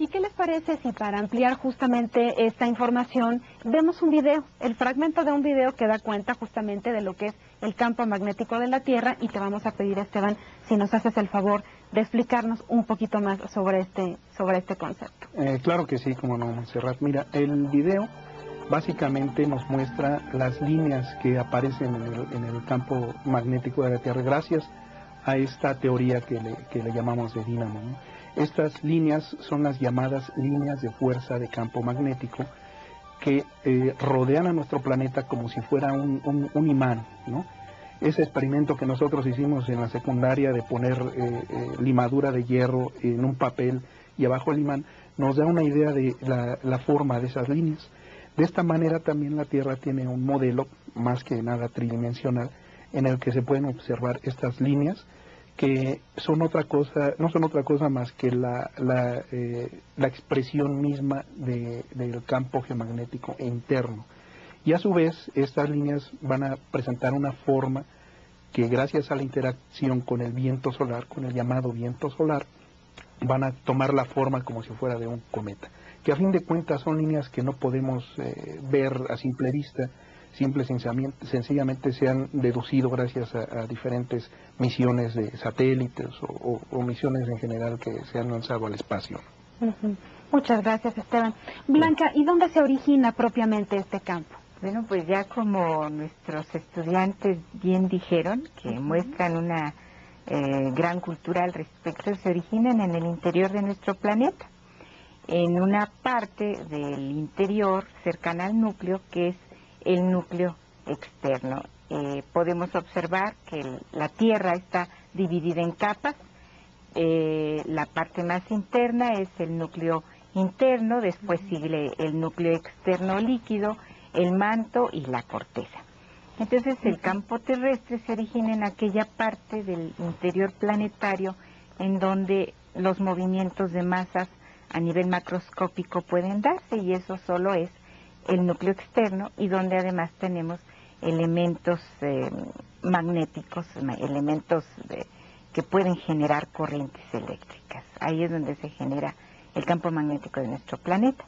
¿Y qué les parece si para ampliar justamente esta información vemos un video, el fragmento de un video que da cuenta justamente de lo que es el campo magnético de la Tierra? Y te vamos a pedir, Esteban, si nos haces el favor de explicarnos un poquito más sobre este concepto. Claro que sí, como no, Montserrat. Mira, el video básicamente nos muestra las líneas que aparecen en el campo magnético de la Tierra gracias a esta teoría que le llamamos de dínamo, ¿no? Estas líneas son las llamadas líneas de fuerza de campo magnético que rodean a nuestro planeta como si fuera un imán, ¿no? Ese experimento que nosotros hicimos en la secundaria de poner limadura de hierro en un papel y abajo el imán nos da una idea de la forma de esas líneas. De esta manera también la Tierra tiene un modelo más que nada tridimensional en el que se pueden observar estas líneas que son otra cosa, no son otra cosa más que la expresión misma del campo geomagnético interno. Y a su vez estas líneas van a presentar una forma que gracias a la interacción con el viento solar, con el llamado viento solar, van a tomar la forma como si fuera de un cometa, que a fin de cuentas son líneas que no podemos ver a simple vista, sencillamente se han deducido gracias a diferentes misiones de satélites o misiones en general que se han lanzado al espacio. Muchas gracias, Esteban. Blanca, ¿y dónde se origina propiamente este campo? Bueno, pues ya como nuestros estudiantes bien dijeron, que muestran una gran cultura al respecto, se originan en el interior de nuestro planeta, en una parte del interior cercana al núcleo, que es el núcleo externo. Podemos observar que la Tierra está dividida en capas. La parte más interna es el núcleo interno, después sigue el núcleo externo líquido, el manto y la corteza. Entonces el campo terrestre se origina en aquella parte del interior planetario en donde los movimientos de masas a nivel macroscópico pueden darse, y eso solo es el núcleo externo, y donde además tenemos elementos magnéticos, elementos que pueden generar corrientes eléctricas. Ahí es donde se genera el campo magnético de nuestro planeta.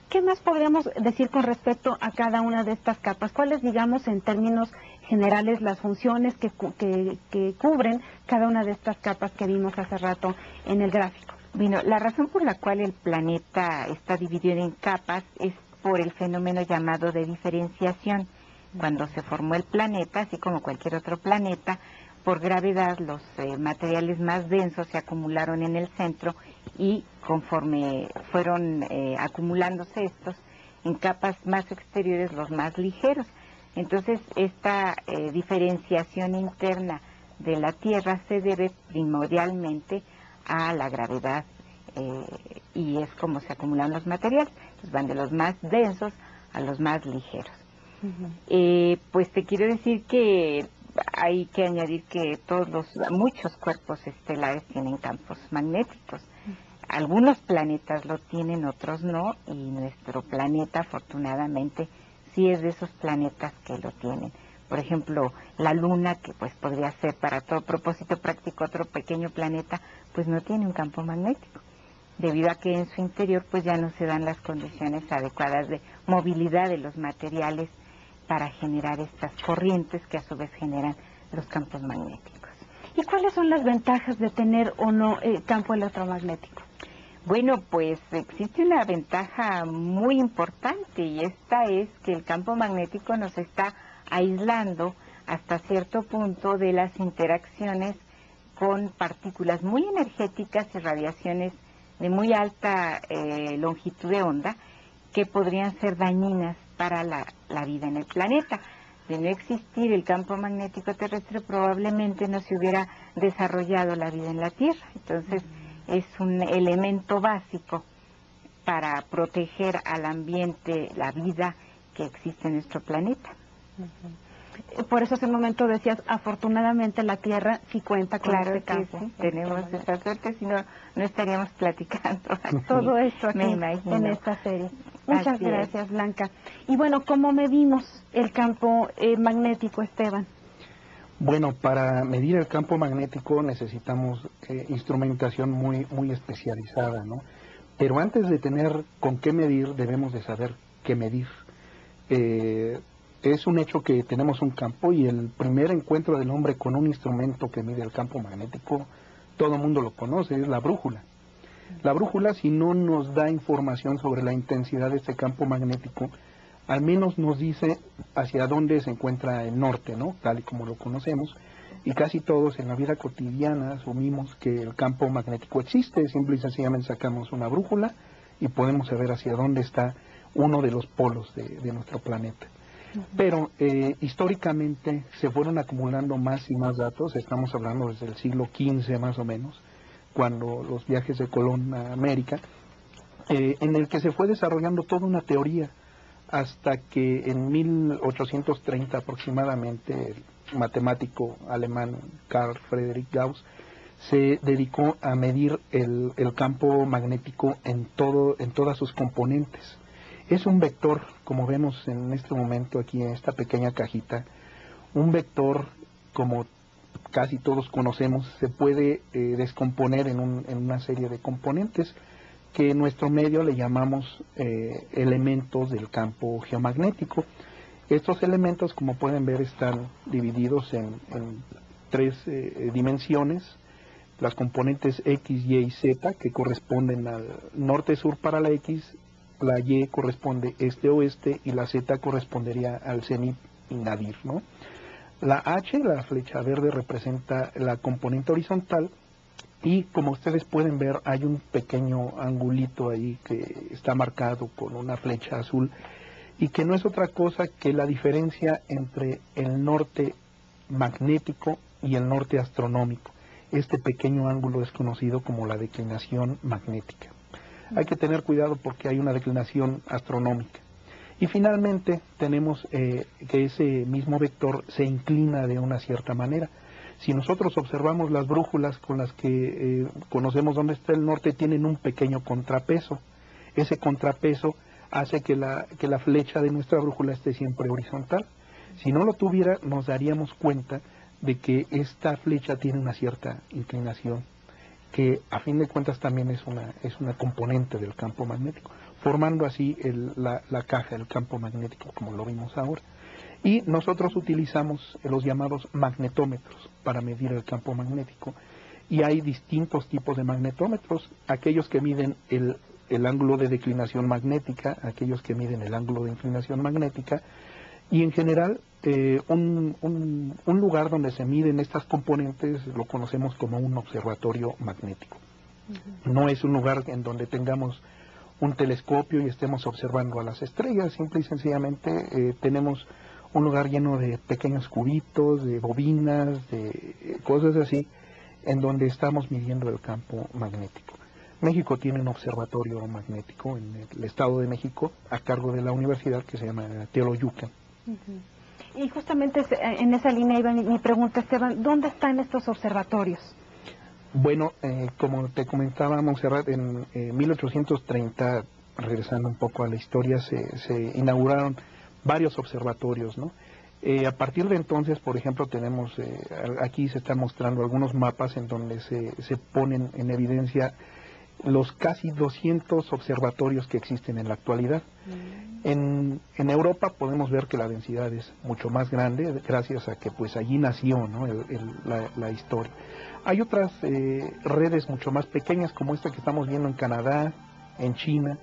¿Qué más podríamos decir con respecto a cada una de estas capas? ¿Cuáles, digamos, en términos generales, las funciones que cubren cada una de estas capas que vimos hace rato en el gráfico? Bueno, la razón por la cual el planeta está dividido en capas es por el fenómeno llamado de diferenciación. Cuando se formó el planeta, así como cualquier otro planeta, por gravedad los materiales más densos se acumularon en el centro, y conforme fueron acumulándose estos en capas más exteriores, los más ligeros. Entonces esta diferenciación interna de la Tierra se debe primordialmente a la gravedad, y es como se acumulan los materiales. Entonces van de los más densos a los más ligeros. Pues te quiero decir que hay que añadir que muchos cuerpos estelares tienen campos magnéticos. Algunos planetas lo tienen, otros no, y nuestro planeta afortunadamente sí es de esos planetas que lo tienen. Por ejemplo, la Luna, que pues podría ser para todo propósito práctico otro pequeño planeta, pues no tiene un campo magnético, debido a que en su interior pues ya no se dan las condiciones adecuadas de movilidad de los materiales para generar estas corrientes que a su vez generan los campos magnéticos. ¿Y cuáles son las ventajas de tener o no campo electromagnético? Bueno, pues existe una ventaja muy importante, y esta es que el campo magnético nos está aislando hasta cierto punto de las interacciones con partículas muy energéticas y radiaciones de muy alta longitud de onda que podrían ser dañinas para la vida en el planeta. De no existir el campo magnético terrestre, probablemente no se hubiera desarrollado la vida en la Tierra. Entonces es un elemento básico para proteger al ambiente, la vida que existe en nuestro planeta. Por eso hace un momento decías, afortunadamente la Tierra sí cuenta con este campo. Sí, tenemos esa suerte, si no, no estaríamos platicando aquí. Todo esto aquí en esta serie. Muchas gracias, Blanca. Y bueno, ¿cómo medimos el campo magnético, Esteban? Bueno, para medir el campo magnético necesitamos instrumentación muy especializada, ¿no? Pero antes de tener con qué medir, debemos de saber qué medir. Es un hecho que tenemos un campo y el primer encuentro del hombre con un instrumento que mide el campo magnético, todo el mundo lo conoce, es la brújula. La brújula, si no nos da información sobre la intensidad de este campo magnético, al menos nos dice hacia dónde se encuentra el norte, ¿no? Tal y como lo conocemos, y casi todos en la vida cotidiana asumimos que el campo magnético existe, simple y sencillamente sacamos una brújula y podemos saber hacia dónde está uno de los polos de nuestro planeta. Pero históricamente se fueron acumulando más y más datos, estamos hablando desde el siglo XV más o menos, cuando los viajes de Colón a América, en el que se fue desarrollando toda una teoría, hasta que en 1830 aproximadamente el matemático alemán Carl Friedrich Gauss se dedicó a medir el campo magnético en todas sus componentes. Es un vector, como vemos en este momento aquí en esta pequeña cajita, un vector, como casi todos conocemos, se puede descomponer en una serie de componentes que en nuestro medio le llamamos elementos del campo geomagnético. Estos elementos, como pueden ver, están divididos en tres dimensiones: las componentes X, Y y Z, que corresponden al norte-sur para la X, la Y corresponde este-oeste y la Z correspondería al cenit y nadir, ¿no? La H, la flecha verde, representa la componente horizontal. Y como ustedes pueden ver, hay un pequeño angulito ahí que está marcado con una flecha azul y que no es otra cosa que la diferencia entre el norte magnético y el norte astronómico. Este pequeño ángulo es conocido como la declinación magnética. Hay que tener cuidado porque hay una declinación astronómica. Y finalmente tenemos que ese mismo vector se inclina de una cierta manera. Si nosotros observamos las brújulas con las que conocemos dónde está el norte, tienen un pequeño contrapeso. Ese contrapeso hace que la flecha de nuestra brújula esté siempre horizontal. Si no lo tuviera, nos daríamos cuenta de que esta flecha tiene una cierta inclinación, que a fin de cuentas también es una componente del campo magnético, formando así la caja del campo magnético, como lo vimos ahora. Y nosotros utilizamos los llamados magnetómetros para medir el campo magnético. Y hay distintos tipos de magnetómetros, aquellos que miden el ángulo de declinación magnética, aquellos que miden el ángulo de inclinación magnética, y en general un lugar donde se miden estas componentes lo conocemos como un observatorio magnético. No es un lugar en donde tengamos un telescopio y estemos observando a las estrellas, simple y sencillamente tenemos un lugar lleno de pequeños cubitos, de bobinas, de cosas así, en donde estamos midiendo el campo magnético. México tiene un observatorio magnético en el Estado de México, a cargo de la universidad, que se llama Teoloyucan. Y justamente en esa línea iba mi pregunta, Esteban, ¿dónde están estos observatorios? Bueno, como te comentaba, Montserrat, en 1830, regresando un poco a la historia, se inauguraron varios observatorios, ¿no? A partir de entonces, por ejemplo, tenemos, aquí se están mostrando algunos mapas en donde se ponen en evidencia los casi 200 observatorios que existen en la actualidad. En Europa podemos ver que la densidad es mucho más grande, gracias a que pues allí nació, ¿no?, la historia. Hay otras redes mucho más pequeñas, como esta que estamos viendo en Canadá, en China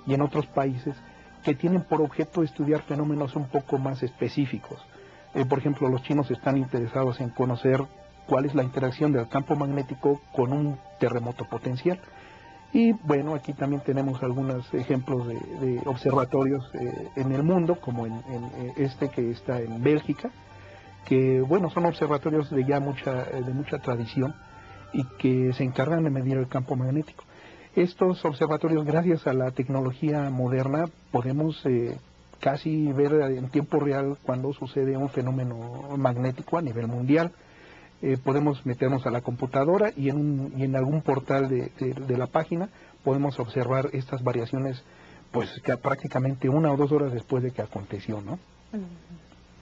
y en otros países, que tienen por objeto estudiar fenómenos un poco más específicos. Por ejemplo, los chinos están interesados en conocer cuál es la interacción del campo magnético con un terremoto potencial. Y bueno, aquí también tenemos algunos ejemplos de observatorios en el mundo, como en este que está en Bélgica, que bueno, son observatorios de ya mucha tradición y que se encargan de medir el campo magnético. Estos observatorios, gracias a la tecnología moderna, podemos casi ver en tiempo real cuando sucede un fenómeno magnético a nivel mundial. Podemos meternos a la computadora y en algún portal de la página podemos observar estas variaciones, pues que prácticamente 1 o 2 horas después de que aconteció, ¿no?